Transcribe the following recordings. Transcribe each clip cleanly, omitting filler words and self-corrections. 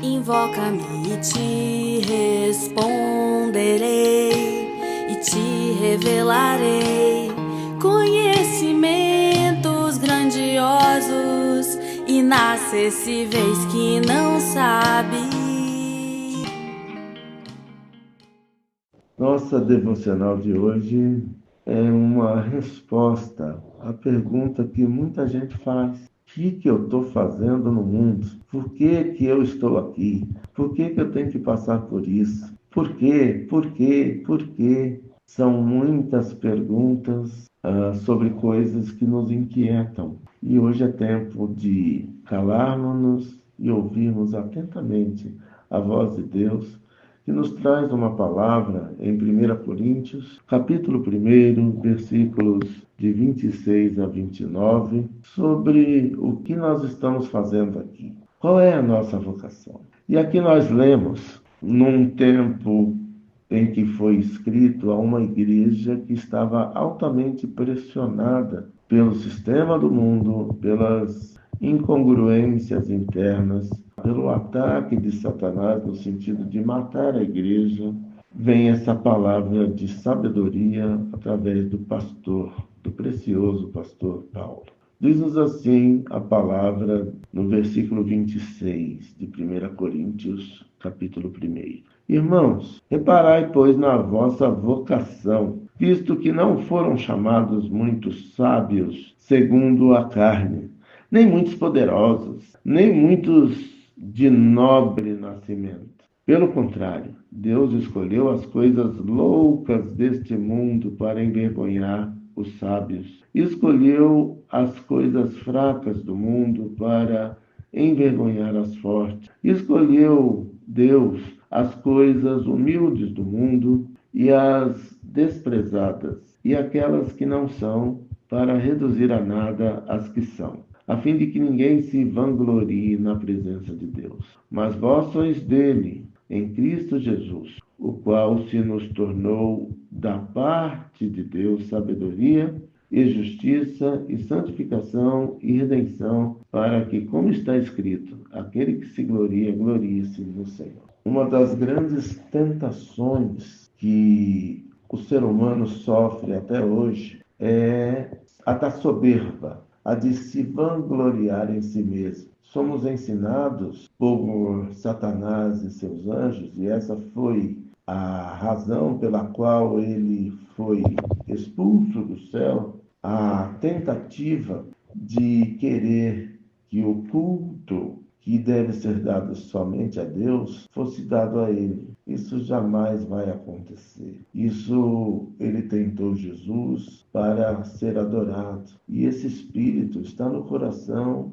Invoca-me e te responderei, e te revelarei conhecimentos grandiosos, inacessíveis que não sabe. Nossa devocional de hoje é uma resposta à pergunta que muita gente faz. O que eu estou fazendo no mundo? Por que eu estou aqui? Por que eu tenho que passar por isso? Por quê? Por quê? Por quê? São muitas perguntas sobre coisas que nos inquietam. E hoje é tempo de calarmos-nos e ouvirmos atentamente a voz de Deus, que nos traz uma palavra em 1 Coríntios, capítulo 1, versículos de 26 a 29, sobre o que nós estamos fazendo aqui. Qual é a nossa vocação? E aqui nós lemos, num tempo em que foi escrito a uma igreja que estava altamente pressionada pelo sistema do mundo, pelas incongruências internas, pelo ataque de Satanás no sentido de matar a igreja. Vem essa palavra de sabedoria através do pastor, do precioso pastor Paulo. Diz-nos assim a palavra no versículo 26 de 1 Coríntios, capítulo 1. Irmãos, reparai, pois, na vossa vocação, visto que não foram chamados muitos sábios segundo a carne, nem muitos poderosos, nem muitos de nobre nascimento. Pelo contrário, Deus escolheu as coisas loucas deste mundo para envergonhar os sábios. Escolheu as coisas fracas do mundo para envergonhar as fortes. Escolheu Deus as coisas humildes do mundo e as desprezadas, e aquelas que não são, para reduzir a nada as que são, a fim de que ninguém se vanglorie na presença de Deus. Mas vós sois dele, em Cristo Jesus, o qual se nos tornou da parte de Deus sabedoria e justiça e santificação e redenção, para que, como está escrito, aquele que se gloria, glorie-se no Senhor. Uma das grandes tentações que o ser humano sofre até hoje é a da soberba, a de se vangloriar em si mesmo. Somos ensinados por Satanás e seus anjos, e essa foi a razão pela qual ele foi expulso do céu, a tentativa de querer que o culto que deve ser dado somente a Deus fosse dado a ele. Isso jamais vai acontecer. Isso ele tentou Jesus para ser adorado. E esse espírito está no coração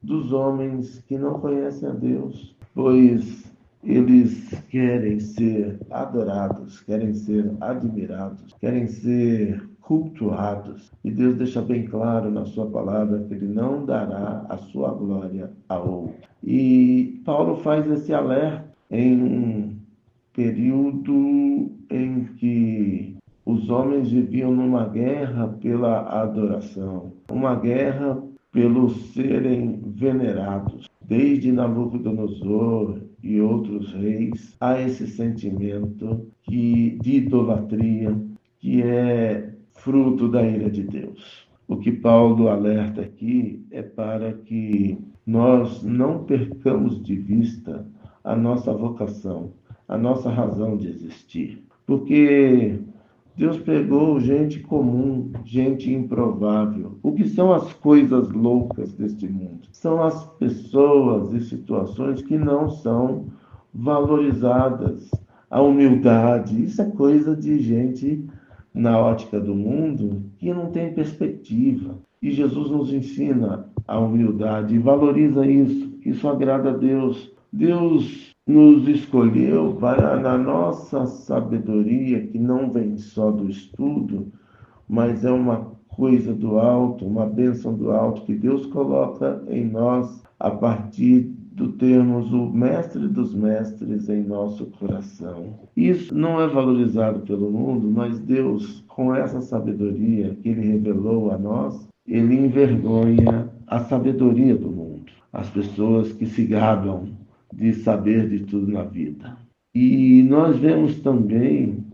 dos homens que não conhecem a Deus, pois eles querem ser adorados, querem ser admirados, querem ser cultuados. E Deus deixa bem claro na sua palavra que ele não dará a sua glória a outro. E Paulo faz esse alerta em um período em que os homens viviam numa guerra pela adoração, uma guerra pelos serem venerados. Desde Nabucodonosor e outros reis, há esse sentimento de idolatria que é fruto da ira de Deus. O que Paulo alerta aqui é para que nós não percamos de vista a nossa vocação, a nossa razão de existir. Porque Deus pegou gente comum, gente improvável. O que são as coisas loucas deste mundo? São as pessoas e situações que não são valorizadas. A humildade, isso é coisa de gente, na ótica do mundo, que não tem perspectiva. E Jesus nos ensina a humildade e valoriza isso. Isso agrada a Deus. Deus nos escolheu para, na nossa sabedoria, que não vem só do estudo, mas é uma coisa do alto, uma bênção do alto que Deus coloca em nós a partir do termos o mestre dos mestres em nosso coração. Isso não é valorizado pelo mundo, mas Deus, com essa sabedoria que Ele revelou a nós, Ele envergonha a sabedoria do mundo. As pessoas que se gabam de saber de tudo na vida. E nós vemos também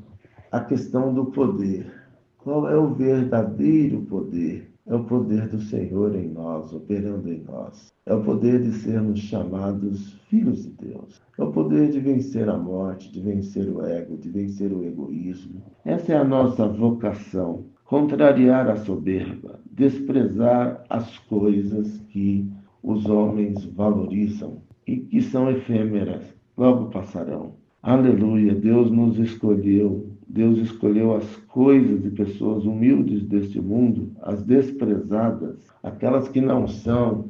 a questão do poder. Qual é o verdadeiro poder? É o poder do Senhor em nós, operando em nós. É o poder de sermos chamados filhos de Deus. É o poder de vencer a morte, de vencer o ego, de vencer o egoísmo. Essa é a nossa vocação. Contrariar a soberba, desprezar as coisas que os homens valorizam e que são efêmeras, logo passarão. Aleluia, Deus nos escolheu. Deus escolheu as coisas e pessoas humildes deste mundo, as desprezadas, aquelas que não são,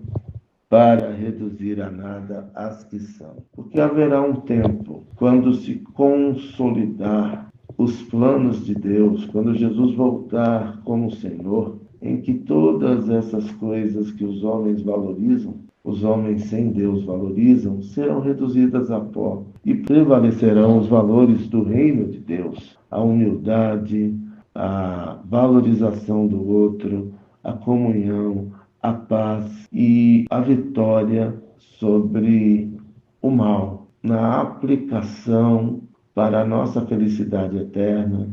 para reduzir a nada as que são. Porque haverá um tempo, quando se consolidar os planos de Deus, quando Jesus voltar como Senhor, em que todas essas coisas que os homens valorizam, os homens sem Deus valorizam, serão reduzidas a pó e prevalecerão os valores do reino de Deus, a humildade, a valorização do outro, a comunhão, a paz e a vitória sobre o mal, na aplicação para a nossa felicidade eterna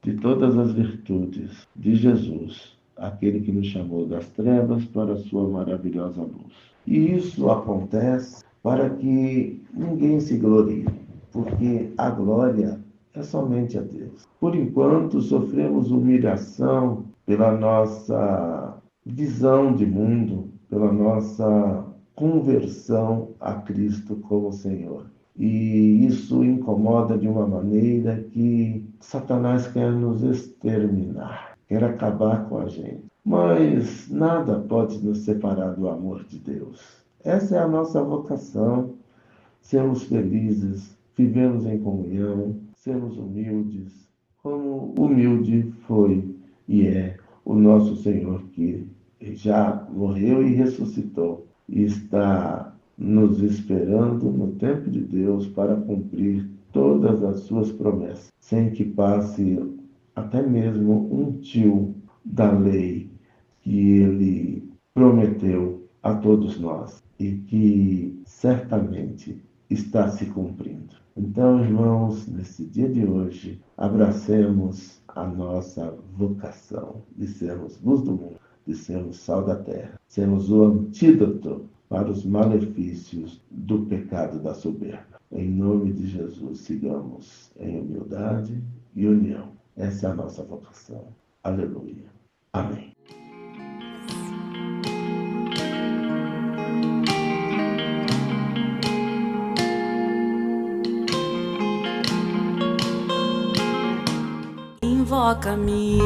de todas as virtudes de Jesus, aquele que nos chamou das trevas para a sua maravilhosa luz. E isso acontece para que ninguém se glorie, porque a glória é somente a Deus. Por enquanto, sofremos humilhação pela nossa visão de mundo, pela nossa conversão a Cristo como Senhor. E isso incomoda de uma maneira que Satanás quer nos exterminar, quer acabar com a gente. Mas nada pode nos separar do amor de Deus. Essa é a nossa vocação, sermos felizes, vivemos em comunhão, sermos humildes, como humilde foi e é o nosso Senhor, que já morreu e ressuscitou e está nos esperando no tempo de Deus para cumprir todas as suas promessas, sem que passe até mesmo um tio da lei que ele prometeu a todos nós e que certamente está se cumprindo. Então, irmãos, nesse dia de hoje, abracemos a nossa vocação de sermos luz do mundo, de sermos sal da terra, sermos o antídoto para os malefícios do pecado da soberba. Em nome de Jesus, sigamos em humildade e união. Essa é a nossa vocação. Aleluia. Amém. Invoca-me